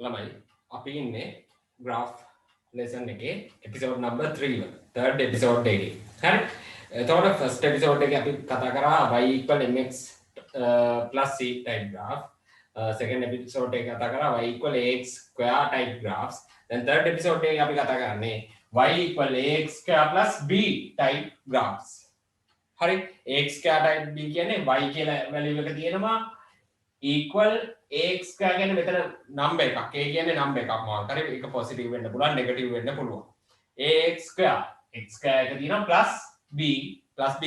ළමයි අපි ඉන්නේ graph lesson එකේ episode number 3 වල third episode එකේ. හරි. එතකොට first episode එකේ අපි කතා කරා y equal mx plus c type graph. Second episode එකේ කතා කරා y equal ax square type graphs. Then third episode එකේ අපි කතා කරන්නේ y equal ax square plus b type graphs. හරි. ax square type b කියන්නේ y කියලා value එක තියෙනවා equal ax square කියන්නේ මෙතන number එකක්. a කියන්නේ number එකක් මොකක් හරි ඒක positive වෙන්න පුළුවන් negative වෙන්න පුළුවන්. ax square x square එක තියෙනවා plus b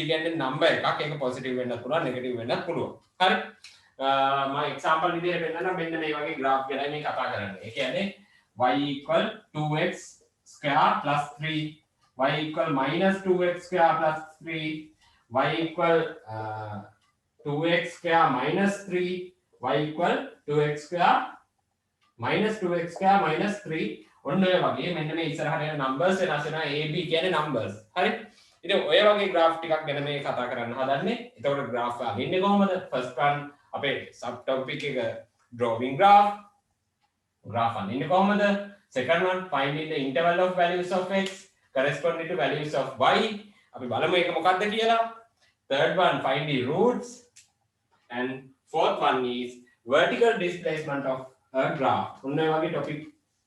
කියන්නේ number එකක්. ඒක positive වෙන්න පුළුවන් negative වෙන්නත් පුළුවන්. හරි. මම example විදිහට පෙන්නන්නම් මෙන්න මේ වගේ graph ගැනයි මේ කතා කරන්නේ. ඒ කියන්නේ y equal 2x square plus 3 y equal minus 2x square plus 3 y equal 2x square minus 3 y equal 2x square minus 2x square minus 3 ඔන්න ඔය වගේ මෙන්න මේ ඉස්සරහට එන numbers වෙනස් වෙනවා a b කියන්නේ numbers හරි ඉතින් ඔය වගේ graph ටිකක් ගැන මේ කතා කරන්න හදන්නේ එතකොට graph අඳින්නේ කොහොමද first one අපේ sub topic එක drawing graph අඳින්නේ කොහොමද second one finding the interval of values of x corresponding to values of y අපි බලමු ඒක මොකක්ද කියලා third one find the roots and fourth one is vertical displacement of a graph. ඔන්න ඔය වගේ topic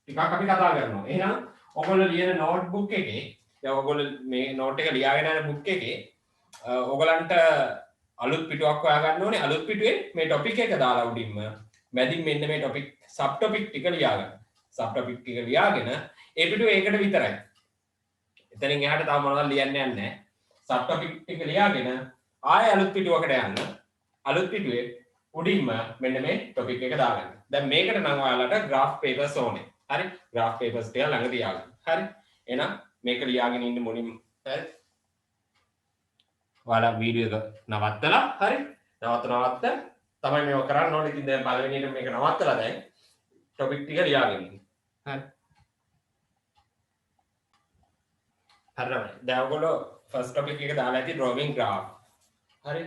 ටිකක් අපි කතා කරනවා. එහෙනම් ඔයගොල්ලෝ ලියන notebook එකේ දැන් ඔයගොල්ලෝ මේ note එක ලියාගෙන යන book එකේ ඔයගලන්ට අලුත් පිටුවක් හොයාගන්න ඕනේ. අලුත් පිටුවේ මේ topic එක දාලා උඩින්ම මැදින් මෙන්න මේ topic sub topic ටික ලියාගන්න. sub topic ටික ලියාගෙන ඒ පිටුවේ ඒකට විතරයි. එතනින් එහාට තව මොනවද ලියන්න යන්නේ නැහැ. sub topic ටික ලියාගෙන ආයෙ අලුත් පිටුවකට යන්න. අලුත් පිටුවේ උඩින්ම මෙන්න මේ topic එක දාගන්න. දැන් මේකට නම් ඔයාලට graph papers ඕනේ. හරි? graph papers ටික ළඟ තියාගන්න. හරි? එහෙනම් මේක ලියාගෙන ඉන්න මුලින්ම හරි? ඔයාලා වීඩියෝ එක නවත්තලා හරි? නවත්ත තමයි මේක කරන්න ඕනේ. ඉතින් දැන් පළවෙනියට මේක නවත්තලා දැන් topic ටික ලියාගෙන ඉන්න. හරි? හරිද? දැන් ඔයගොල්ලෝ first topic එක දාලා ඇති drawing graph. හරි?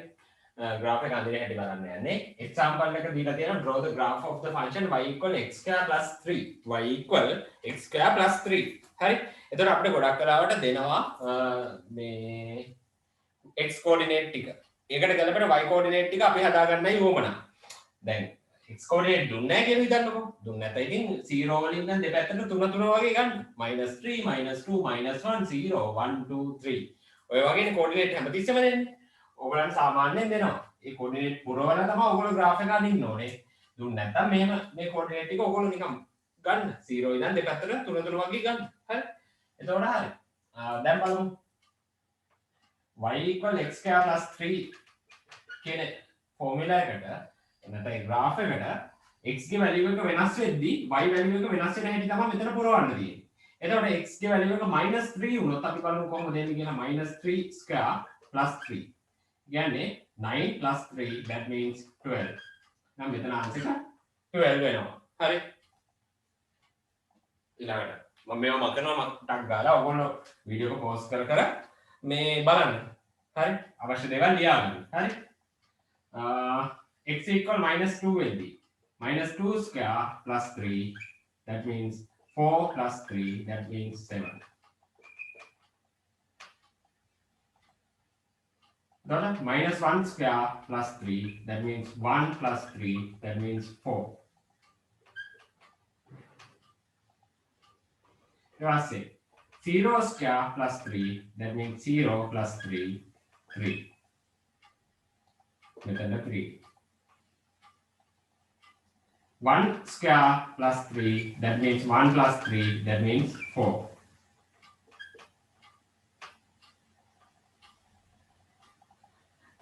graph එක අඳින හැටි බලන්න යන්නේ example එක දීලා තියෙනවා draw the graph of the function y equal x square plus 3 y equal x square plus 3 හරි එතකොට අපිට ගොඩක් වෙලාවට දෙනවා මේ x coordinate ටික ඒකට ගැලපෙන y coordinate ටික අපි හදාගන්නයි ඕමනා දැන් x coordinate දුන්නේ නැහැ කියලා හිතන්නකෝ දුන්නේ නැත්නම් ඉතින් 0 වලින් නම් දෙපැත්තට 3 වගේ ගන්න -3 -2 -1 0 1 2 3 ඔය වගේනේ coordinate හැමතිස්සෙම දෙන්නේ ඔයගලන් සාමාන්‍යයෙන් දෙනවා. ඒ කෝඩිනේට් පුරවලා තමයි ඔයගොල්ලෝ graph එක අඳින්න ඕනේ. දුන්න නැත්නම් මෙහෙම මේ කෝඩිනේට් ටික ඔයගොල්ලෝ නිකන් ගන්න. 0 ඉඳන් දෙපැත්තට 3 වගේ ගන්න. හරි. එතකොට හරි. දැන් බලමු. y equal x square plus 3 කියන ෆෝමියුලා එකට නැත්නම් graph එකට x ගේ value එක වෙනස් වෙද්දී y value එක වෙනස් වෙන හැටි තමයි මෙතන පුරවන්න තියෙන්නේ. එතකොට x ගේ value එක -3 වුණොත් අපි බලමු කොහොමද එන්නේ කියලා -3 square plus 3 කියන්නේ 9 plus 3 that means 12 නම් මෙතන ආන්සර් එක 12 වෙනවා හරි ඊළඟට මම මේව මකනවා ටක් ගාලා ඔයගොල්ලෝ වීඩියෝ එක පෝස් කර මේ බලන්න හරි අවශ්‍ය දේවල් ලියාගන්න හරි x equal -2 වෙද්දී -2 square plus 3 that means 4 plus 3 that means 7 -1 square plus 3 that means 1 plus 3 that means 4 ඊළඟට 0 square plus 3 that means 0 plus 3 3 මෙතන 3 1 square plus 3 that means 1 plus 3 that means 4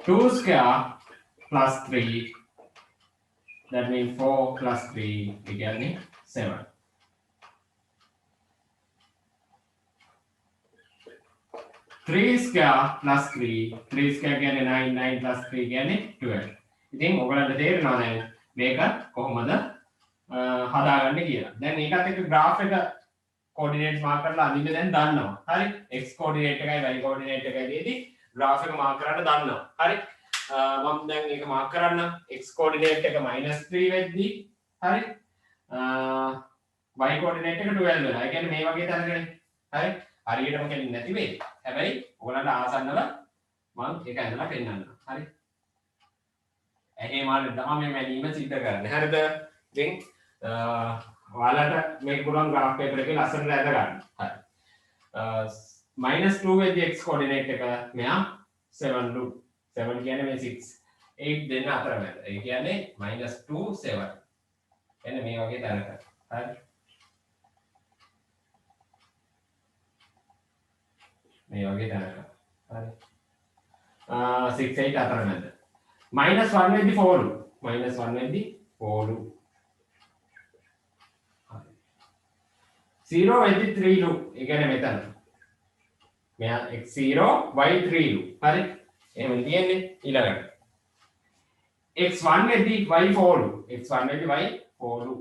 2 square plus 3 that means 4 plus 3 again 7 3 square plus 3 square කියන්නේ 9 9 plus 3 කියන්නේ 12 ඉතින් ඔයගලන්ට තේරෙනවා දැන් මේක කොහොමද හදාගන්නේ කියලා දැන් ඒකත් එක්ක graph එක coordinates mark කරලා අඳින්න දැන් දන්නවා හරි x coordinate එකයි y coordinate එකයි දෙදී graph එක mark කරන්න දන්නවා. හරි. මම දැන් ඒක mark කරන්න x coordinate එක -3 වෙද්දී හරි. y coordinate එක 12 වෙනවා. ඒ කියන්නේ මේ වගේ තැනකනේ. හරි. හරියටම කෙලින් නැති වෙයි. හැබැයි ඔයගලන්ට ආසන්නව මම ඒක ඇඳලා පෙන්නන්නම්. හරි. ඇහි මානෙන් තමයි මේ මැනීම සිද්ධ කරන්නේ. හරිද? ඉතින් ඔයාලට මේක පුළුවන් graph paper එකේ ලස්සනට ඇඳ ගන්න. හරි. -2 වෙද්දී x coordinate එක මෙයා 7 ලු. 7 කියන්නේ මේ 6 8 දෙන්න අතර මැද. ඒ කියන්නේ -2 7. එන්න මේ වගේ තැනක. හරි. මේ වගේ තැනක. හරි. 6 8 අතර මැද. -1 වෙද්දී 4 ලු. -1 වෙද්දී 4 ලු. 0 වෙද්දී 3 ලු. ඒ කියන්නේ මෙතන. මෙයා x0 y3 ලු. හරි. එහෙම තියෙන්නේ ඊළඟට. x1 වෙද්දී y4 ලු. x1 වෙද්දී y4 ලු.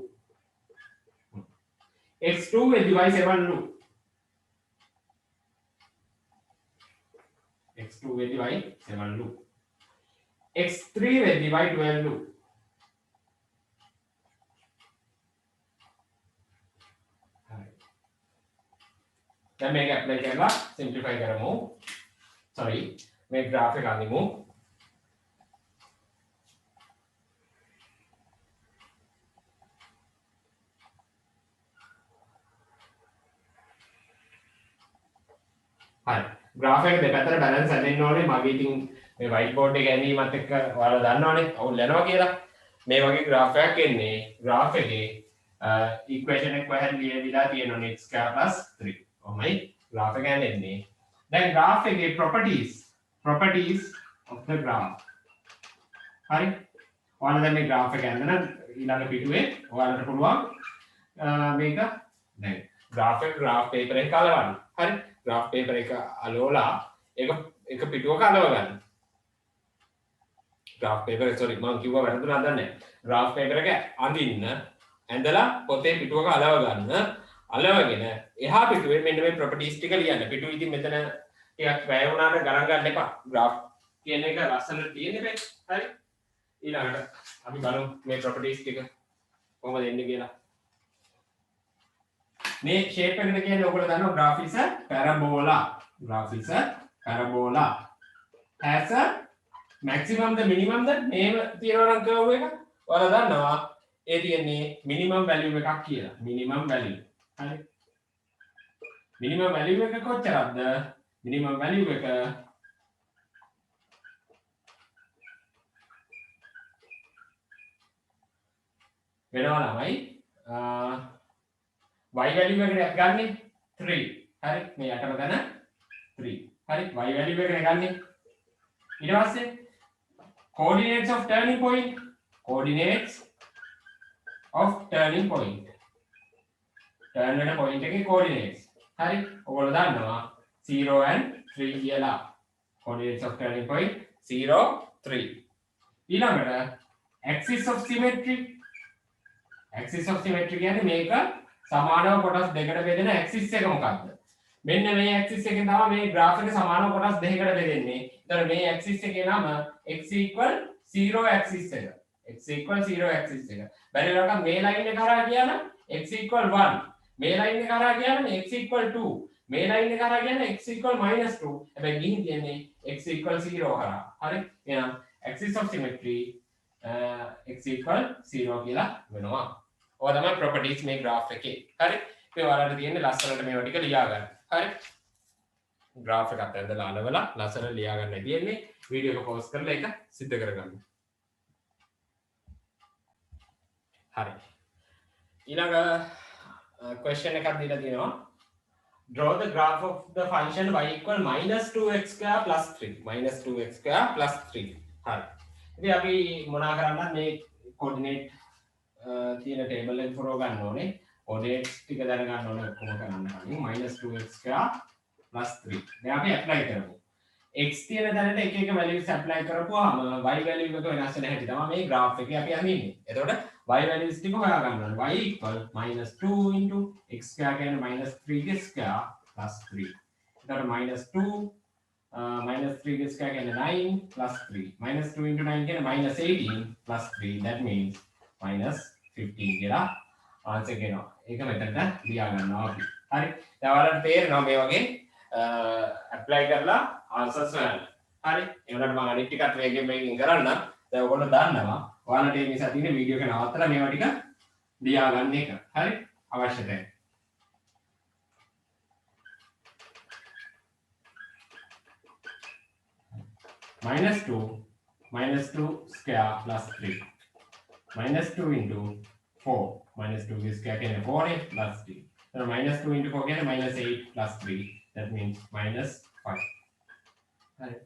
x2 වෙද්දී y7 ලු. x2 වෙද්දී y7 ලු. x3 වෙද්දී y12 ලු. දැන් මේක ඇප්ලයි කරලා සිම්ප්ලිෆයි කරමු. sorry මේ graph එක අඳිමු. හරි. graph එක දෙපැත්තට balance හදන්න ඕනේ. මගේ ඉතින් මේ white board එක ඇඳීමත් එක්ක ඔයාලා දන්නවනේ අවුල් යනවා කියලා. මේ වගේ graph එකක් එන්නේ. graph එකේ equation එක කොහෙන්ද ලියවිලා තියෙනවනේ x² + 3. ඔහොමයි graph එක ඇඳෙන්නේ. දැන් graph එකේ properties of the graph. හරි. ඔයාලා දැන් මේ graph එක ඇඳන ඊළඟ පිටුවේ ඔයාලට පුළුවන් මේක දැන් graph paper එක අලවන්න. හරි. graph paper එක අලවලා එක පිටුවක අලව ගන්න. graph paper sorry මම කිව්වා වැරදුනක් දන්නේ. graph paper එක අඳින්න ඇඳලා පොතේ පිටුවක අලව ගන්න. අලවගෙන එහා පිටුවේ මෙන්න මේ properties ටික ලියන්න. පිටුව ඉතින් මෙතන ටිකක් වැය වුණාට ගණන් ගන්න එපා. graph කියන එක ලස්සනට තියෙන්නේ බෑ. හරි. ඊළඟට අපි බලමු මේ properties ටික කොහොමද එන්නේ කියලා. මේ shape එකට කියන්නේ ඔයගොල්ලෝ දන්නවා graph is a parabola. graph is a parabola. has a maximum the minimum the මේව තියෙනවා නම් curve එක. ඔයාලා දන්නවා ඒ තියෙන්නේ minimum value එකක් කියලා. minimum value. හරි. minimum value එක කොච්චරක්ද? minimum value එක වෙනවා ළමයි y value එකට ගන්නේ 3. හරි. මේ යටම තැන 3. හරි. y value එකට ගන්නේ ඊට පස්සේ coordinates of turning point turn වෙන point එකේ coordinates. හරි. ඔයගොල්ලෝ දන්නවා 0 and 3 කියලා. coordinates of turning point 0 3. ඊළඟට axis of symmetry කියන්නේ මේක සමානව කොටස් දෙකකට බෙදෙන axis එක මොකක්ද? මෙන්න මේ axis එකෙන් තමයි මේ graph එක සමානව කොටස් දෙකකට බෙදෙන්නේ. ඒතර මේ axis එකේ නම x = 0 axis එක. බැරි වෙලාවක මේ line එක කරා කියන x = 1. මේ line එක කරා කියන x = 2. මේ line එක කරා කියන x = -2. හැබැයි ගිහින් තියන්නේ x = 0 කරා. හරි. එහෙනම් axis of symmetry x = 0 කියලා වෙනවා. ඔය තමයි properties මේ graph එකේ. හරි. මේ ඔයාලට තියෙන්නේ ලස්සනට මේවා ටික ලියා ගන්න. හරි. graph එකත් ඇඳලා අලවලා ලස්සනට ලියා ගන්නයි තියෙන්නේ. වීඩියෝ එක පෝස් කරලා ඒක සිද්ධ කරගන්න. හරි. ඊළඟ question එකක් දීලා තියෙනවා. Draw the graph of the function y = -2x² + 3. -2x² + 3. හරි. ඉතින් අපි මොනා කරන්නද මේ coordinate තියෙන table එක පුරව ගන්න ඕනේ. coordinates ටික දැන ගන්න ඕනේ කොහොම කරන්න කලින් -2x² + 3. දැන් අපි apply කරමු. x තියෙන තැනට එක එක values apply කරපුවාම y value එක වෙනස් වෙන හැටි තමයි මේ graph එකේ අපි අඳින්නේ. එතකොට y values ටික හොයා ගන්න ඕනේ. y = -2 * x² කියන්නේ -3 + 3. එතකොට -2 -3 ගේ square කියන්නේ 9 + 3. -2 * 9 කියන්නේ -18 + 3. That means -15 කියලා ආන්සර් එක එනවා. ඒක මෙතනට ලියා ගන්නවා අපි. හරි. දැන් ඔයාලට තේරෙනවා මේ වගේ ඇප්ලයි කරලා ආන්සර්ස් හොයන්න. හරි. ඒ වුණාට මම අනිත් ටිකත් වේගෙන් කරන්නම්. දැන් ඔයගොල්ලෝ දන්නවා. ඔයාලට මේ නිසා තියෙන වීඩියෝ එක නවත්තලා මේවා ටික ලියා ගන්න එක. හරි. අවශ්‍ය තැන. -2 square plus 3 -2 into 4 -2 square can 4 plus 3 so -2 into 4 can -8 plus 3 that means -5 right.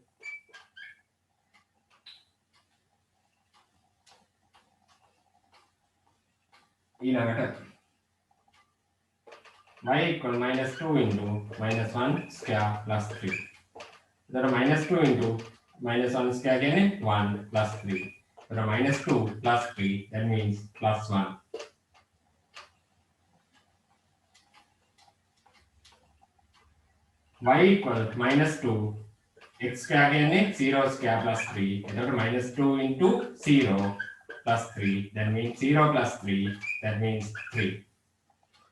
ඊළඟට y equal -2 into -1 square plus 3 so -2 into -1 square can 1 plus 3 so -2 plus 3 that means +1 y equal -2 x square කියන්නේ 0 square plus 3 එතකොට -2 into 0 plus 3 that means 0 plus 3 that means 3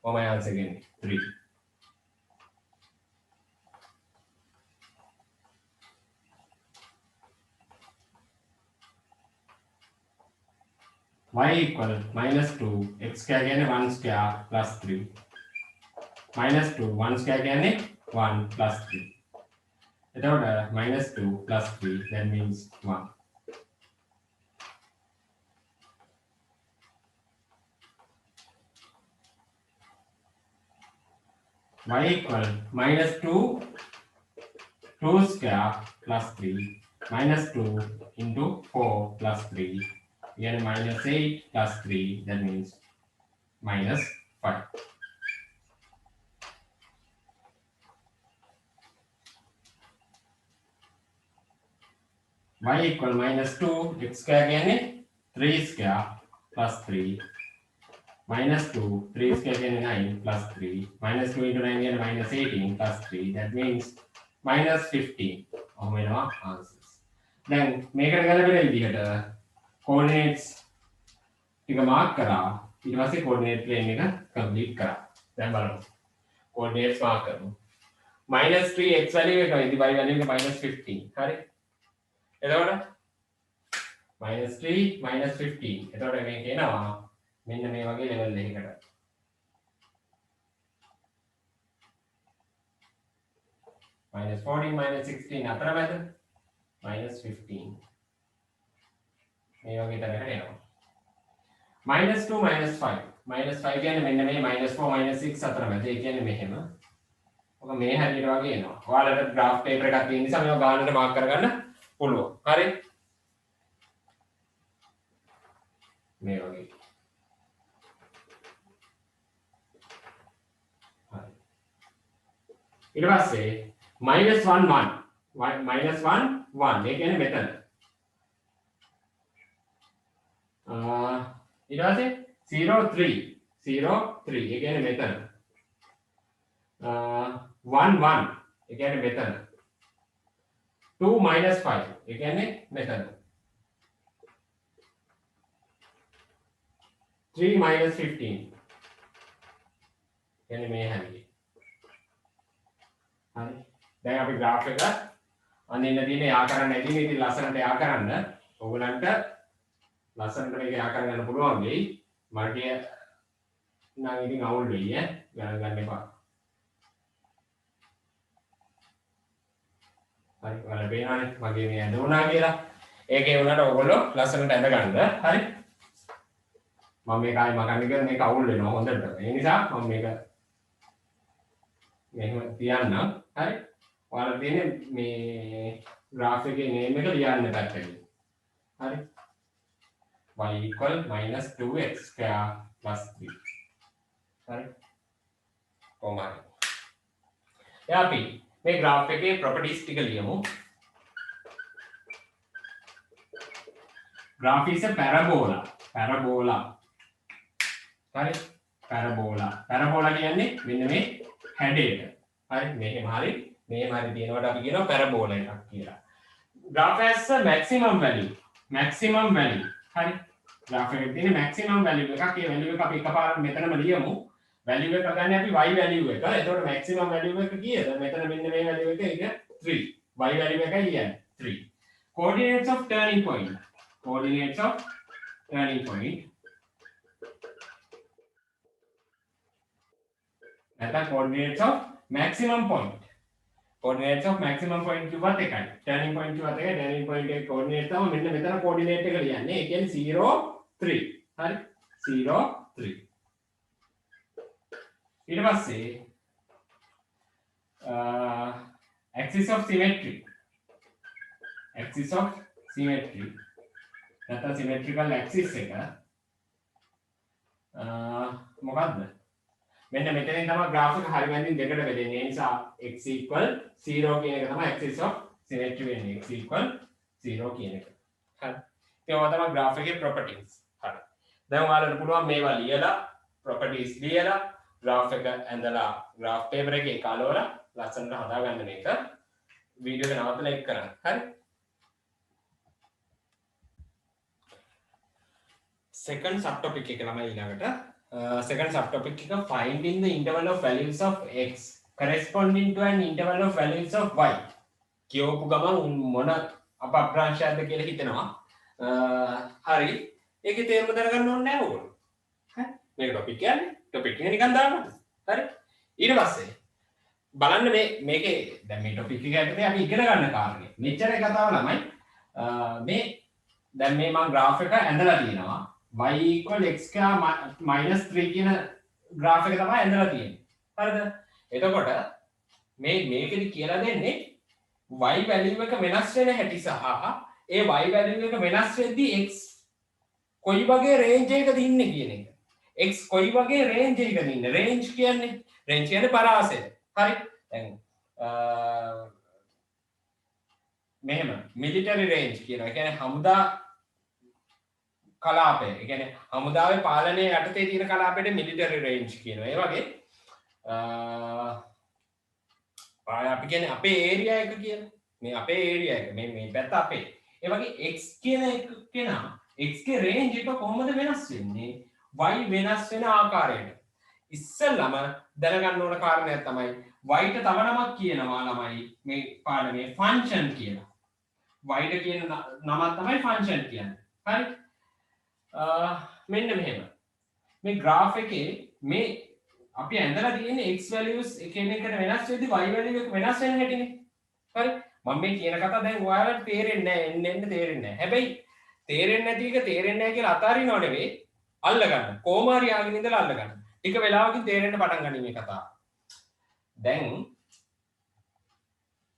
for my answer again 3 y equal -2 x square කියන්නේ 1 square plus 3 -2 1 square කියන්නේ 1 plus 3 එතකොට -2 plus 3 that means 1 y equal -2 2 square plus 3 -2 into 4 plus 3 again -8 plus 3 that means -5 y equal -2 x square කියන්නේ 3 square plus 3 -2 3 square කියන්නේ 9 plus 3 -2 into 9 කියන්නේ -18 plus 3 that means -15 ඔහොම වෙනවා answers දැන් මේකට ගැලපෙන විදිහට coordinates ටික මාක් කරා ඊට පස්සේ coordinate plane එක complete කරා දැන් බලමු coordinates මාක් කරමු -3 x value එක ඉදි y value එක -15 හරි එතකොට -3 -15 එතකොට මේක එනවා මෙන්න මේ වගේ level එකකට -14 -16 අතරමැද -15 මේ වගේ තැනකට එනවා -2 -5 -5 කියන්නේ මෙන්න මේ -4 -6 අතරමැද ඒ කියන්නේ මෙහෙම ඔක මේ හැටියට වගේ එනවා ඔයාලට graph paper එකක් තියෙන නිසා මේවා ගානට මාක් කරගන්න පුළුවන් හරි මේ වගේ හරි ඊට පස්සේ -1 1 ඒ කියන්නේ මෙතන ඊට පස්සේ 0 3 0 3 ඒ කියන්නේ මෙතන 1 1 ඒ කියන්නේ මෙතන 2 5 ඒ කියන්නේ මෙතන 3 15 කියන්නේ මේ හැටි හරි දැන් අපි graph එක අනින්න තියෙන යා කරන්න නැති මේ ඉතින් ලස්සනට යා කරන්න ඕගලන්ට ලස්සනට මේක යා කරගන්න පුළුවන් වෙයි මට නම් ඉතින් අවුල් වෙයි ගණන් ගන්න එපා හරි ඔයාලා පේනවනේ මගේ මේ ඇඳ වුණා කියලා ඒකේ වුණාට ඕගොල්ලෝ ලස්සනට ඇඳ ගන්න හරි මම මේක ආයි මගන්න කියලා මේක අවුල් වෙනවා හොඳට ඒ නිසා මම මේක මෙහෙම තියන්නම් හරි ඔයාලා තියෙන්නේ මේ graph එකේ name එක ලියන්න පැත්තකින් හරි y equal -2x square plus 3 හරි කොහොමද එයා අපි මේ graph එකේ properties ටික ලියමු graph is a parabola හරි parabola කියන්නේ මෙන්න මේ හැඩයට හරි මෙහෙම හරි තියෙනවට අපි කියනවා parabola එකක් කියලා graph has a maximum value හරි graph එකේ තියෙන maximum value එකක්. ඒ value එක අපි එකපාරට මෙතනම ලියමු. value එක ගන්න අපි y value එක. එතකොට maximum value එක කීයද? මෙතන මෙන්න මේ value එක ඒක 3. y value එකයි කියන්නේ 3. Coordinates of turning point. Coordinates of turning point. නැත්නම් coordinates of maximum point. Coordinates of maximum point කිව්වත් එකයි. turning point කිව්වත් එකයි. turning point එකේ coordinate තමයි මෙන්න මෙතන coordinate එක ලියන්නේ. ඒ කියන්නේ 0 3. හරි? 0 3. ඊට පස්සේ axis of symmetry. Axis of symmetry. නැත්නම් symmetrical axis එක මොකක්ද? මෙන්න මෙතනින් තමයි graph එක හරි වැදින් දෙකට බෙදෙන්නේ. ඒ නිසා x 0 කියන එක තමයි axis of symmetry වෙන්නේ. x 0 කියන එක. හරි. ඒවා තමයි graph එකේ properties. හරි. දැන් ඔයාලට පුළුවන් මේවා ලියලා properties ලියලා graph එක ඇඳලා graph paper එකේ කලවලා ලස්සනට හදාගන්න මේක. වීඩියෝ එක නවත්තලා එක් කරන්න. හරි. second subtopic එක ළමයි ඊළඟට second subtopic එක finding the interval of values of x corresponding to an interval of values of y කියවපු ගමන් මොන අප්‍රාංශයක්ද කියලා හිතෙනවා. හරි. ඒකේ තේරුම දැනගන්න ඕනේ නැහැ ඕගොල්ලෝ. හරි. මේක topic කියන්නේ topic එක නිකන් දාන්න. හරි. ඊට පස්සේ බලන්න මේකේ දැන් මේ topic එක ඇතුලේ අපි ඉගෙන ගන්න කාරණේ. මෙච්චර කතාව ළමයි මේ දැන් මේ මම graph එක ඇඳලා තියෙනවා. y equal x minus 3 කියන graph එක තමයි ඇඳලා තියෙන්නේ. හරිද? එතකොට මේකෙදි කියලා දෙන්නේ y value එක වෙනස් වෙන හැටි සහ ඒ y value එක වෙනස් වෙද්දී x කොයි වගේ range එකකද ඉන්නේ කියන එක. x කොයි වගේ range එකකද ඉන්නේ? range කියන්නේ පරාසය. හරි? දැන් මෙහෙම military range කියනවා. ඒ කියන්නේ හමුදා කලාපය. ඒ කියන්නේ හමුදාවේ පාලනයේ යටතේ තියෙන කලාපයට military range කියනවා. ඒ වගේ අපි කියන්නේ අපේ area එක කියලා. මේ අපේ area එක. මේ පැත්ත අපේ. ඒ වගේ x කියන එක කෙනා x ගේ range එක කොහොමද වෙනස් වෙන්නේ? y වෙනස් වෙන ආකාරයට. ඉස්සෙල්ලම දැනගන්න ඕන කාරණයක් තමයි y ට තව නමක් කියනවා ළමයි මේ පාඩමේ function කියලා. y ට කියන නමක් තමයි function කියන්නේ. හරි? මෙන්න මෙහෙම මේ graph එකේ මේ අපි ඇඳලා තියෙන්නේ x values එකින් එකට වෙනස් වෙද්දී y value එක වෙනස් වෙන හැටිනේ. හරි? මම මේ කියන කතාව දැන් ඔයාලට තේරෙන්නේ නැහැ. එන්න තේරෙන්නේ නැහැ. හැබැයි තේරෙන්නේ නැති එක තේරෙන්නේ නැහැ කියලා අතාරිනව නෙවෙයි. අල්ල ගන්න. කොහොම හරි ආගෙන ඉඳලා අල්ල ගන්න. ටික වෙලාවකින් තේරෙන්න පටන් ගනී මේ කතාව. දැන්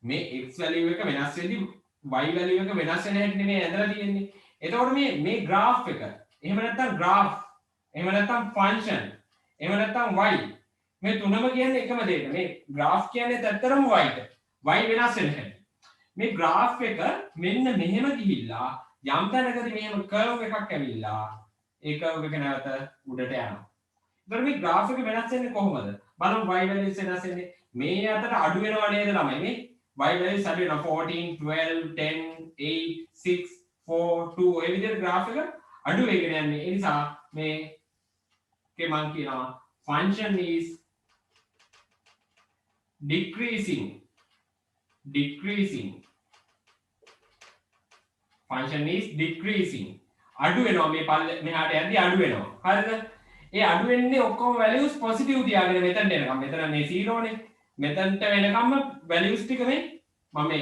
මේ x value එක වෙනස් වෙද්දී y value එක වෙනස් වෙන හැටි නෙමෙයි ඇඳලා තියෙන්නේ. එතකොට මේ graph එක එහෙම නැත්නම් graph එහෙම නැත්නම් function එහෙම නැත්නම් y මේ තුනම කියන්නේ එකම දෙයක. මේ graph කියන්නේ ඇත්තටම y ට. y වෙනස් වෙන හැටි. මේ graph එක මෙන්න මෙහෙම ගිහිල්ලා යම් තැනකදී මෙහෙම curve එකක් ඇවිල්ලා ඒ curve එක නැවත උඩට යනවා. එතකොට මේ graph එක වෙනස් වෙන්නේ කොහොමද? බලමු y values වෙනස් වෙන්නේ මේ අතට අඩු වෙනව නේද ළමයි මේ y values අඩු වෙනවා 14 12 10 8 6 4 2 ඒ විදිහට graph එක අඩු වෙගෙන යන්නේ. ඒ නිසා මේකේ මම කියනවා function is decreasing function is decreasing අඩු වෙනවා මේ මෙහාට යද්දි අඩු වෙනවා. හරිද? ඒ අඩු වෙන්නේ ඔක්කොම values positive තියාගෙන මෙතනට එනකම්. මෙතන මේ 0 නේ. මෙතනට වෙනකම්ම values ටික මම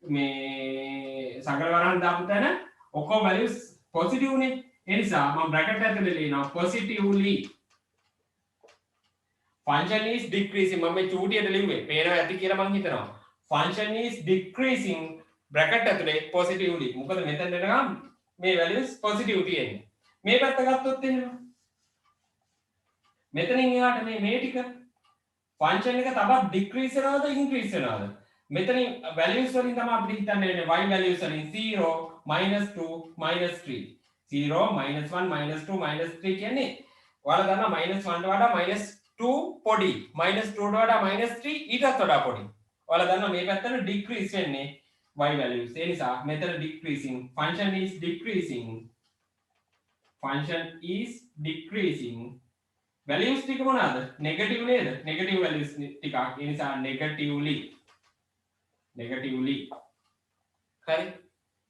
මේ සංග්‍රහ වරහන් දාපු තැන ඔක්කොම values positive නේ. ඒ නිසා මම bracket ඇතුලේ ලියනවා positively function is decreasing. මම මේ චූටියට ලිව්වේ පේනවා ඇති කියලා මම හිතනවා. function is decreasing bracket ඇතුලේ positively. මොකද මෙතන එනකම් මේ values positive තියෙන්නේ. මේ පැත්ත ගත්තොත් එහෙම මෙතනින් එහාට මේ ටික function එක තවත් decrease වෙනවද increase වෙනවද? මෙතනින් values වලින් තමයි අපිට හිතන්න වෙන්නේ y values වලින් 0 -2 -3 0 -1 -2 -3 කියන්නේ ඔයාලා දන්නවා -1 ට වඩා -2 පොඩි -2 ට වඩා -3 ඊටත් වඩා පොඩි. ඔයාලා දන්නවා මේ පැත්තට decrease වෙන්නේ y values. ඒ නිසා මෙතන decreasing function is decreasing function is decreasing values ටික මොනවාද negative නේද negative values ටිකක් ඒ නිසා negatively හරි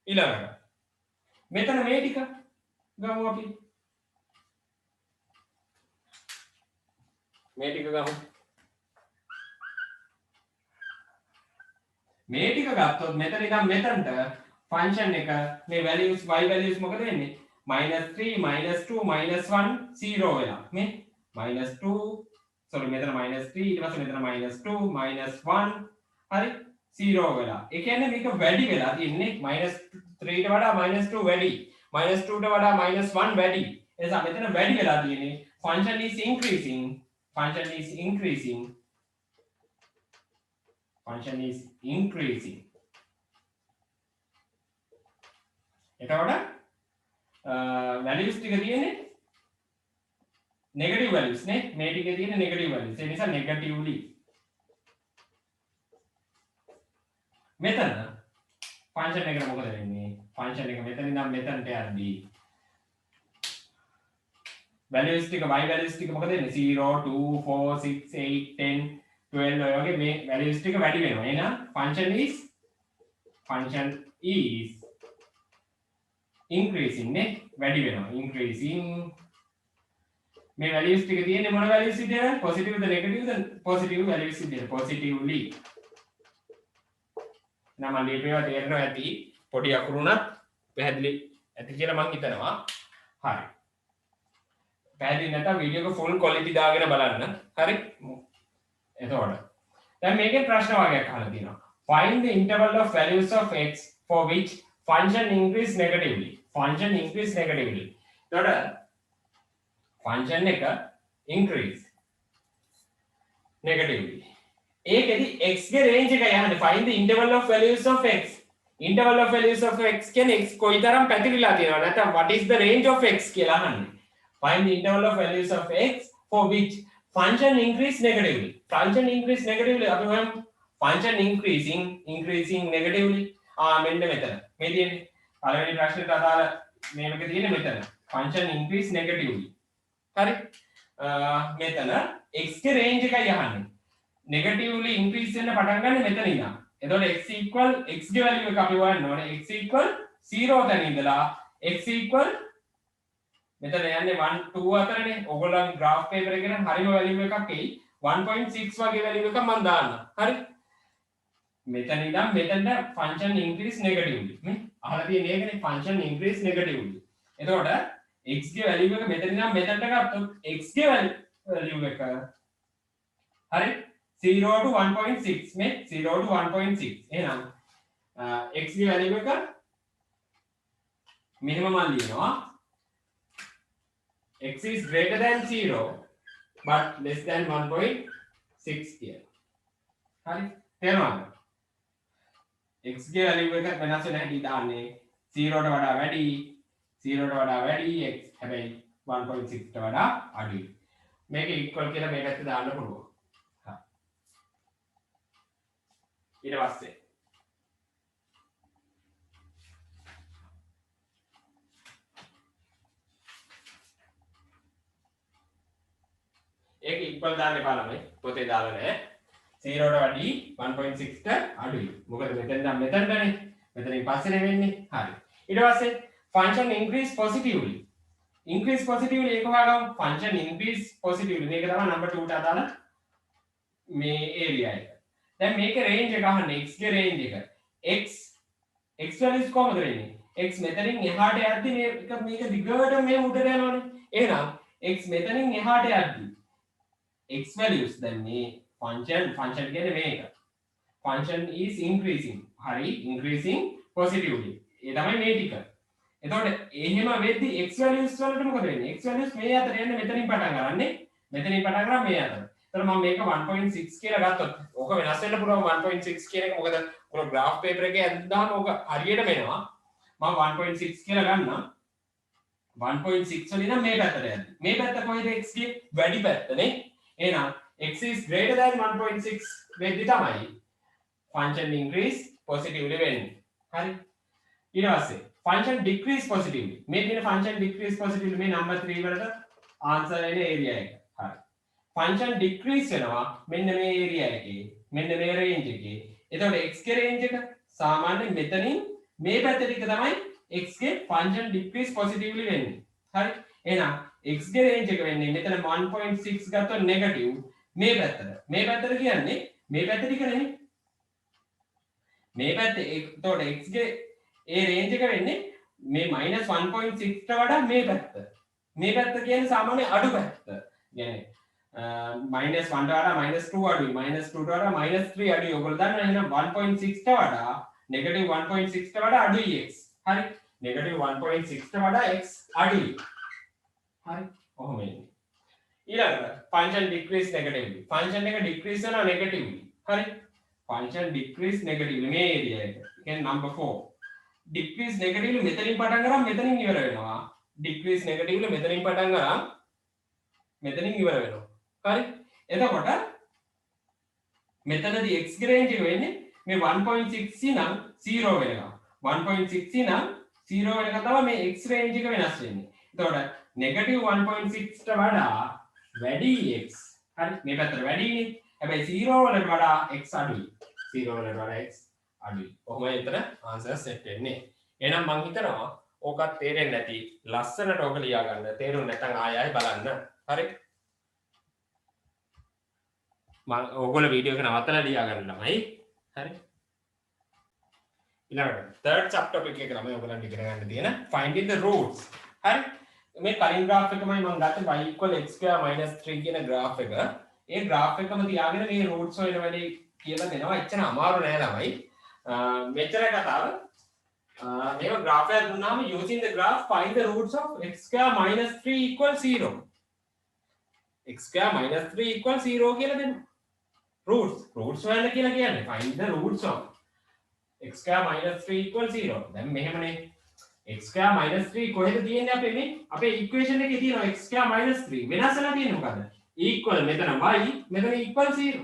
ඊළඟට මෙතන මේ ටික ගමු අපි මේ ටික ගමු මේ ටික ගත්තොත් මෙතන ඉඳන් මෙතනට ෆන්ක්ෂන් එක මේ values y values මොකද වෙන්නේ -3 -2 -1 0 වෙලා මේ -2 sorry මෙතන -3 ඊට පස්සේ මෙතන -2 -1 හරි 0 වෙලා ඒ කියන්නේ මේක වැඩි වෙලා තියෙන්නේ -3 ට වඩා -2 වැඩි -2 ට වඩා -1 වැඩි ඒ නිසා මෙතන වැඩි වෙලා තියෙන්නේ function is increasing එතකොට values ටික තියෙන්නේ negative values නේ මේ ටිකේ තියෙන negative values ඒ නිසා negatively මෙතන function එකට මොකද වෙන්නේ function එක මෙතන ඉඳන් මෙතනට යද්දී values ටික y values ටික මොකද වෙන්නේ 0 2 4 6 8 10 12 ඔය වගේ මේ values ටික වැඩි වෙනවා එහෙනම් function is increasing නේ වැඩි වෙනවා increasing මේ values ටික තියෙන්නේ මොන values විදියට positive ද negative ද positive values විදියට positively නම් මම ලියපේවා තේරෙනවා ඇති පොඩි අකුරුණක් පැහැදිලි ඇති කියලා මම හිතනවා හරි පැහැදිලි නැත්නම් වීඩියෝ එක full quality දාගෙන බලන්න හරි එතකොට දැන් මේකේ ප්‍රශ්න වගේක් අහලා තියෙනවා find the interval of values of x for which function increase negatively එතකොට function එක increase negatively ඒකෙදි x ගේ range එක යහන්නේ find the interval of values of x කියන්නේ x කොයිතරම් පැතිරිලා තියෙනවද නැත්නම් what is the range of x කියලා අහන්නේ find the interval of values of x for which function increase negatively අපි හොයමු function increasing negatively මෙන්න මෙතන මේ තියෙන්නේ පළවෙනි ප්‍රශ්නෙට අදාළ මේක තියෙන්නේ මෙතන function increase negatively හරි මෙතන x ගේ range එකයි අහන්නේ negatively increase වෙන්න පටන් ගන්න මෙතන ඉඳන් එතකොට x equal x ගේ value එක අපි හොයන්න ඕනේ x equal 0 තැන ඉඳලා x equal මෙතන යන්නේ 1 2 අතරනේ ඕගොල්ලන්ගේ graph paper එකේ නම් හරිම value එකක් එයි 1.6 වගේ value එකක් මම දාන්න හරි මෙතන ඉඳන් මෙතනට function increase negatively මේ අහලා තියෙන එකනේ function increase negatively එතකොට x ගේ value එක මෙතන ඉඳන් මෙතනට ගත්තොත් x ගේ value එක හරි 0 to 1.6 මේ 0 to 1.6 එහෙනම් x ගේ value එක මෙහෙම මම ලියනවා x is greater than 0 but less than 1.6 කියලා හරි තේරුණාද x ගේ value එක වෙනස් වෙන හැටි දාන්නේ 0 ට වඩා වැඩි x හැබැයි 1.6 ට වඩා අඩුයි මේක equal කියලා මේකට දාන්න පුළුවන් ඊට පස්සේ ඒක equal දාන්න එපා ළමයි පොතේ දාලා නැහැ 0 ට වැඩි 1.6 ට අඩුයි මොකද මෙතෙන් නම් මෙතනටනේ මෙතනින් පස්සේනේ වෙන්නේ හරි ඊට පස්සේ function increase positively ඒක වගේම function increase positively මේක තමයි number 2 ට අදාළ මේ area එක දැන් මේකේ range එක අහන්නේ x ගේ range එක x values කොහමද වෙන්නේ x මෙතනින් එහාට යද්දි මේක දිගට මේ උඩට යනවනේ එහෙනම් x මෙතනින් එහාට යද්දි x values දැන් මේ function කියන්නේ මේක function is increasing හරි increasing positively ඒ තමයි මේ ටික එතකොට එහෙම වෙද්දි x values වලට මොකද වෙන්නේ x values මේ අතර යන්නේ මෙතනින් පටන් ගන්නනේ මෙතනින් පටන් ගන්න මේ අතර එතකොට මම මේක 1.6 කියලා ගත්තොත් ඕක වෙනස් වෙන්න පුළුවන් 1.6 කියන එක මොකද ඔය graph paper එකේ ඇද්දාම ඕක හරියටම එනවා මම 1.6 කියලා ගන්නම් 1.6 වලින් නම් මේ පැත්තට යන්නේ මේ පැත්ත කොහෙද x ගේ වැඩි පැත්තනේ එහෙනම් x is greater than 1.6 වෙද්දි තමයි function increase positively වෙන්නේ හරි ඊට පස්සේ function decrease positively මේ තියෙන function decrease positively මේ number 3 වලට answer එන area එක හරි function decrease වෙනවා මෙන්න මේ area එකේ මෙන්න මේ range එකේ එතකොට x ගේ range එක සාමාන්‍යයෙන් මෙතනින් මේ පැත්ත ටික තමයි x ගේ function decrease positively වෙන්නේ හරි එහෙනම් x ගේ range එක වෙන්නේ මෙතන 1.6 ගත්තොත් negative මේ පැත්තට කියන්නේ මේ පැත්ත ටික නෙමෙයි මේ පැත්තේ එතකොට x ගේ ඒ range එක වෙන්නේ මේ -1.6 ට වඩා මේ පැත්ත කියන්නේ සාමාන්‍ය අඩු පැත්ත. يعني -1 ට වඩා -2 අඩුයි -2 ට වඩා -3 අඩුයි. ඔයගොල්ලෝ දන්නවා එහෙනම් 1.6 ට වඩා -1.6 ට වඩා අඩුයි x. හරි. -1.6 ට වඩා x අඩුයි. හරි. කොහොම එන්නේ? ඊළඟට function decrease negatively. function එක decrease වෙනවා negatively. හරි. function decrease negatively මේ area එක. කියන්නේ number 4. decrease negatively මෙතනින් පටන් ගන්න මෙතනින් ඉවර වෙනවා. decrease negatively මෙතනින් පටන් ගන්න මෙතනින් ඉවර වෙනවා. හරි? එතකොට මෙතනදී x ගේ range එක වෙන්නේ මේ 1.6 ඉඳන් 0 වෙනකම්. 1.6 ඉඳන් 0 වෙනකම් තමයි මේ x range එක වෙනස් වෙන්නේ. එතකොට -1.6 ට වඩා වැඩි x. හරි? මේ පැත්තට වැඩිනේ. හැබැයි 0 වලට වඩා x අඩුයි. 0 වලට වඩා x අඩුයි. කොහොමද එතන ආන්සර් සෙට් වෙන්නේ? එහෙනම් මම හිතනවා ඕකත් තේරෙන්නේ නැති ලස්සනට ඕක ලියා ගන්න. තේරුම් නැත්නම් ආයෙ බලන්න. හරි? මම ඕගොල්ලෝ වීඩියෝ එක නවත්තලා ලියා ගන්න ළමයි. හරි? ඊළඟට third sub topic එක ළමයි ඕගොල්ලන්ට ඉගෙන ගන්න තියෙන finding the roots. හරි? මේ කලින් graph එකමයි මම ගත්තේ y = x² - 3 කියන graph එක. ඒ graph එකම තියාගෙන මේ roots හොයන වැඩේ කියලා දෙනවා. එච්චර අමාරු නෑ ළමයි. මෙච්චර කතාව මේව graph එකක් දුන්නාම using the graph find the roots of x² - 3 = 0. x² - 3 = 0 කියලා දෙනවා. roots හොයන්න කියලා කියන්නේ find the roots of x² - 3 = 0. දැන් මෙහෙමනේ x² - 3 කොහෙද තියෙන්නේ අපේ මේ අපේ equation එකේ තියෙනවා x² - 3 වෙනස් වෙලා තියෙන්නේ මොකද්ද? equal මෙතන y මෙතන equal 0.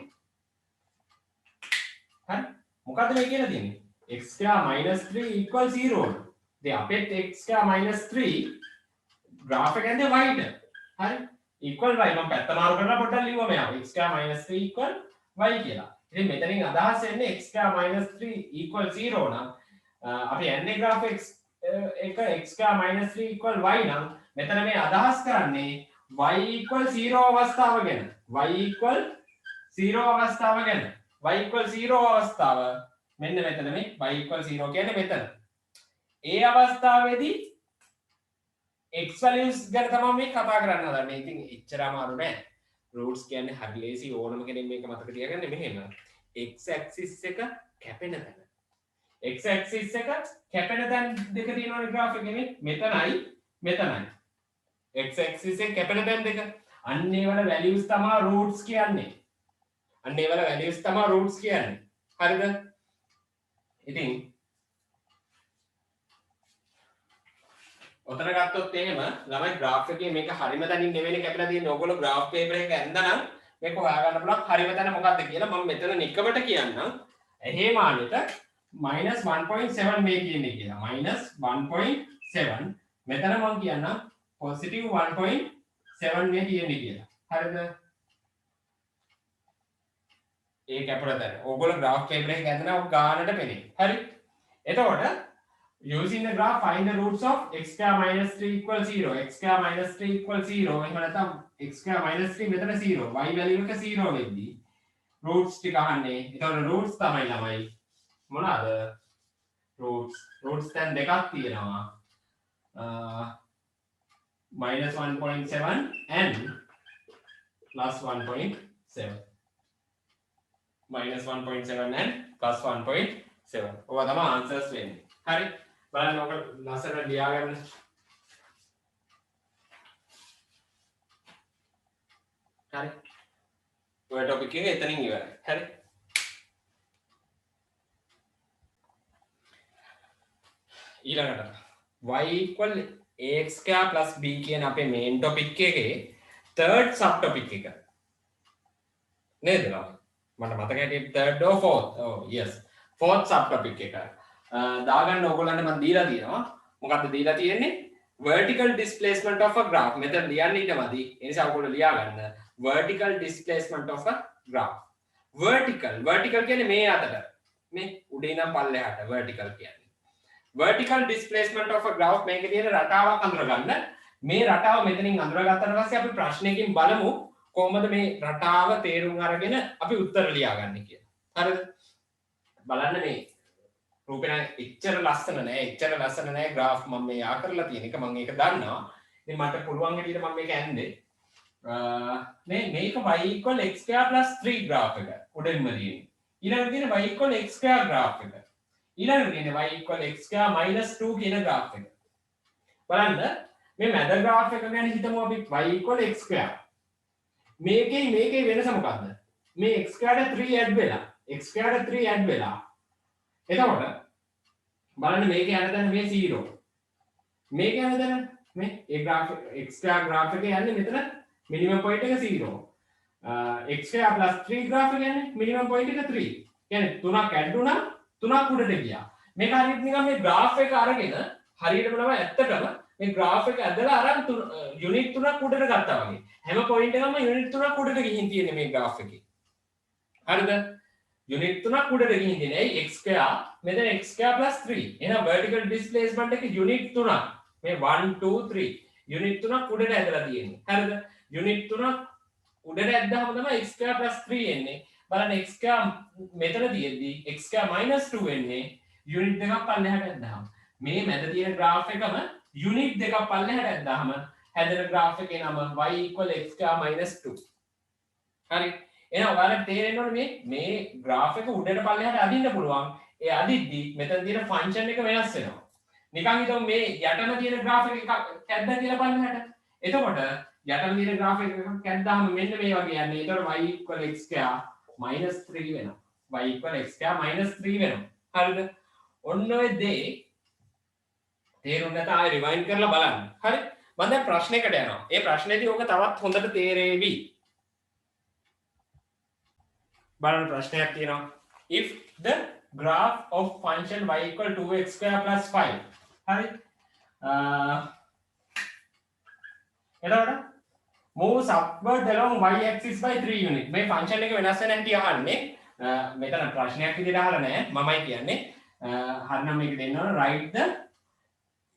හරි? මොකද්ද මේ කියලා තියෙන්නේ? x² - 3 = 0. දැන් අපේ x² - 3 graph එක ඇඳේ y ට. හරි? equal y මම පැත්ත මාරු කරලා පොඩ්ඩක් ලියුවා මෙයා. x² - 3 = y කියලා. ඉතින් මෙතනින් අදහස් වෙන්නේ x² - 3 = 0 නම් අපි යන්නේ graph x එක x² - 3 = y නම් මෙතන මේ අදහස් කරන්නේ y = 0 අවස්ථාව ගැන. y = 0 අවස්ථාව ගැන. y = 0 අවස්ථාව මෙන්න මෙතන මේ y = 0 කියන්නේ මෙතන. ඒ අවස්ථාවේදී x values ගැන තමයි මේ කතා කරන්න හදන්නේ. ඉතින් එච්චර අමාරු නෑ. roots කියන්නේ හරි ලේසි ඕනම කෙනෙක් මේක මතක තියාගන්න මෙහෙම. x axis එක කැපෙන තැන. x axis එක කැපෙන තැන් දෙක තියෙනවනේ graph එකේ මෙතනයි මෙතනයි. x axis එක කැපෙන තැන් දෙක. අන්න ඒ වල values තමයි roots කියන්නේ. අන්න ඒ වල values තමයි roots කියන්නේ. හරිද? ඉතින් ඔතන ගත්තොත් එහෙම ළමයි graph එකේ මේක හරිම තැනින් නෙවෙයි කැපිලා තියෙන්නේ. ඕගොල්ලෝ graph paper එක ඇඳනනම් මේක හොයාගන්න පුළුවන් හරිම තැන මොකක්ද කියලා. මම මෙතන නිකමට කියන්නම්. එහේ මානෙට -1.7 මේ කියන්නේ කියලා. -1.7 මෙතන මම කියන්නම් +1.7 මේ කියන්නේ කියලා. හරිද? ඒ කැපුණ තැන. ඕගොල්ලෝ graph paper එක ඇඳනනම් ඔය ගානට පෙනේ. හරි? එතකොට using the graph find the roots of x² - 3 = 0. x² - 3 = 0. එහෙම නැත්නම් x² - 3 මෙතන 0. y value එක 0 වෙද්දී roots ටික අහන්නේ. ඒතකොට roots තමයි ළමයි මොනවාද? roots දැන් දෙකක් තියෙනවා. -1.7 and +1.7. -1.7 and +1.7. ඔවා තමයි answers වෙන්නේ. හරි? බලන්න ඔක ලස්සනට ලියා ගන්න. හරි? ඔය ටොපික් එක එතනින් ඉවරයි. හරි? ඊළඟට y = ax² + b කියන අපේ මේන් ටොපික් එකේ third sub topic එක. නේද ළමයි? මට මතක හිටියේ third or fourth. oh yes. fourth sub topic එක. දාගන්න ඕගොල්ලන්ට මම දීලා තියෙනවා මොකක්ද දීලා තියෙන්නේ vertical displacement of a graph මෙතන ලියන්න ඊට මදි ඒ නිසා ඔයගොල්ලෝ ලියා ගන්න vertical displacement of a graph vertical කියන්නේ මේ අතට මේ උඩින් ඉඳන් පල්ලෙහාට vertical කියන්නේ vertical displacement of a graph මේකේ තියෙන රටාවක් අඳුරගන්න මේ රටාව මෙතනින් අඳුරගත්තට පස්සේ අපි ප්‍රශ්නයකින් බලමු කොහොමද මේ රටාව තේරුම් අරගෙන අපි උත්තර ලියාගන්නේ කියලා හරිද බලන්න මේ රූපේ එච්චර ලස්සන නෑ graph මම මේ යා කරලා තියෙන එක මම ඒක දන්නවා ඉතින් මට පුළුවන් හැටියට මම මේක ඇන්දේ මේක y equal x square plus 3 graph එක උඩින්ම තියෙන ඊළඟට තියෙන y equal x square graph එක ඊළඟට තියෙන y equal x square minus 2 කියන graph එක බලන්න මේ මැද graph එක ගැන හිතමු අපි y equal x square මේකේ වෙනස මොකක්ද මේ x square 3 add වෙලා x square 3 add වෙලා එතකොට බලන්න මේකේ යන තැන මේ 0 මේකේ යන තැන මේ ඒ graph x square graph එකේ යන්නේ මෙතන minimum point එක 0 x square plus 3 graph එක යන්නේ minimum point එක 3 කියන්නේ 3ක් add වුණා 3ක් උඩට ගියා මේක හරියට නිකන් මේ graph එක අරගෙන හරියටම තමයි ඇත්තටම මේ graph එක ඇදලා අරන් unit 3ක් උඩට ගත්තා වගේ හැම point එකම unit 3ක් උඩට ගිහින් තියෙන්නේ මේ graph එකේ හරිද unit 3ක් උඩට ගිහින් තියෙන්නේ ඇයි x square මෙතන x square plus 3 එහෙනම් vertical displacement එක unit 3ක් මේ 1 2 3 unit 3ක් උඩට ඇදලා තියෙන්නේ හරිද unit 3ක් උඩට ඇද්දාම තමයි x square plus 3 එන්නේ බලන්න x square මෙතන තියෙද්දි x square minus 2 එන්නේ unit දෙකක් පල්ලෙහාට ඇද්දාම මේ මැද තියෙන graph එකම unit දෙකක් පල්ලෙහාට ඇද්දාම හැදෙන graph එකේ නම y equal x square minus 2 හරි එහෙනම් ඔයාලට තේරෙන්න ඕනේ මේ graph එක උඩට පල්ලෙහාට අදින්න පුළුවන් ඒ අදිද්දි මෙතන තියෙන function එක වෙනස් වෙනවා නිකන් හිතමු මේ යටම තියෙන graph එක කැද්දා කියලා පල්ලෙහාට එතකොට යටම තියෙන graph එක කැද්දාම මෙන්න මේ වගේ යන්නේ එතකොට y equal x square minus 3 වෙනවා y equal x square minus 3 වෙනවා හරිද ඔන්න ඔය දේ තේරුම් නැත ආයෙ රිවයින්ඩ් කරලා බලන්න හරි මම දැන් ප්‍රශ්නයකට යනවා ඒ ප්‍රශ්නේදී ඕක තවත් හොඳට තේරෙවි බලන්න ප්‍රශ්නයක් තියෙනවා if the graph of function y equal 2x square plus 5 හරි එතකොට moves upward along y axis by 3 unit මේ function එක වෙනස් වෙන හැටි අහන්නේ මෙතන ප්‍රශ්නයක් විදිහට අහලා නැහැ මමයි කියන්නේ හරිනම් මේක දෙන්න ඕන write the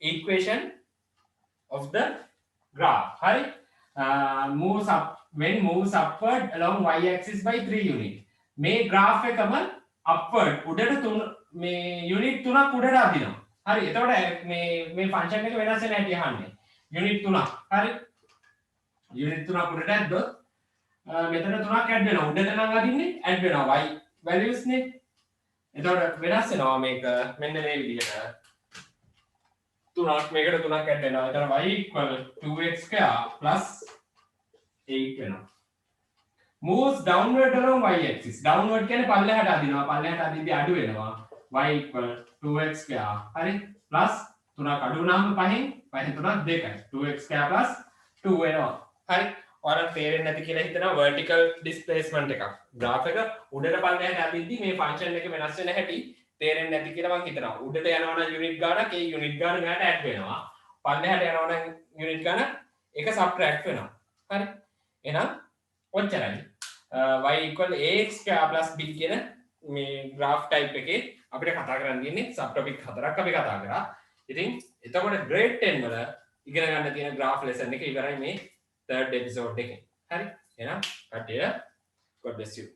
equation of the graph හරි moves up when moves upward along y axis by 3 unit මේ graph එකම upward උඩට මේ unit 3ක් උඩට අදිනවා හරි එතකොට මේ function එක වෙනස් වෙන හැටි අහන්නේ unit 3ක් හරි unit 3ක් උඩට ඇද්දොත් මෙතන 3ක් add වෙනවා උඩට නම් අදින්නේ add වෙනවා y values නේ එතකොට වෙනස් වෙනවා මේක මෙන්න මේ විදිහට 3ක් මේකට 3ක් add වෙනවා එතන y equal 2x square plus 8 වෙනවා moves downward along y axis downward කියන්නේ පල්ලෙහාට අදිනවා පල්ලෙහාට අදිද්දී අඩු වෙනවා y equal 2x square හරි plus 3ක් අඩු වුණාම 5න් 3ක් 2යි 2x square plus 2 වෙනවා හරි ඔයාලට තේරෙන්නේ නැති කියලා හිතනවා vertical displacement එකක් graph එක උඩට පල්ලෙහාට අදිද්දී මේ function එක වෙනස් වෙන හැටි තේරෙන්නේ නැති කියලා මම හිතනවා උඩට යනවා නම් unit ගානක් ඒ unit ගාන මෙයාට add වෙනවා පල්ලෙහාට යනවා නම් unit ගාන එක subtract වෙනවා හරි එහෙනම් ඔච්චරයි y equal ax square plus b කියන මේ graph type එකේ අපිට කතා කරන්න තියෙන්නේ sub topic 4ක් අපි කතා කරා. ඉතින් එතකොට grade 10 වල ඉගෙන ගන්න තියෙන graph lesson එක ඉවරයි මේ third episode එකේ. හරි. එහෙනම් කට්ටිය God bless you.